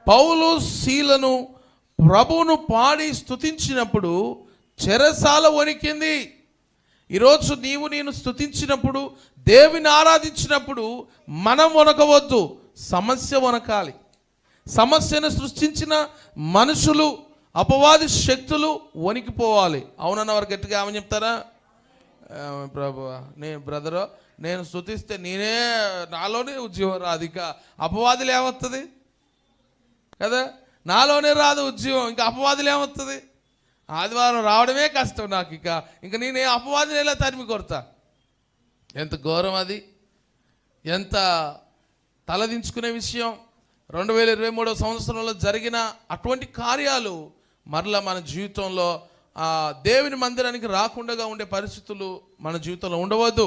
పౌలు శీలను ప్రభువును పాడి స్తుతించినప్పుడు చెరసాల వణికింది. ఈరోజు నేను స్తుతించినప్పుడు, దేవుని ఆరాధించినప్పుడు మనం వణకవద్దు, సమస్య వణకాలి. సమస్యను సృష్టించిన మనుషులు, అపవాది శక్తులు వణికిపోవాలి. అవునన్న వారు గట్టిగా ఆమె చెప్తారా? ప్రభువా, బ్రదరు నేను స్తుతిస్తే నాలోనే ఉద్యోగం రాదు, ఇక అపవాదులు ఏమవుతుంది కదా, నాలోనే రాదు ఉద్యోగం, ఇంకా అపవాదులు ఏమవుతుంది? ఆదివారం రావడమే కష్టం నాకు, ఇంకా నేనే అపవాదిని ఎలా తరిమి కొడతా? ఎంత ఘోరం అది, ఎంత తలదించుకునే విషయం. 2023 సంవత్సరంలో జరిగిన అటువంటి కార్యాలు మరలా మన జీవితంలో దేవుని మందిరానికి రాకుండా ఉండే పరిస్థితులు మన జీవితంలో ఉండవద్దు.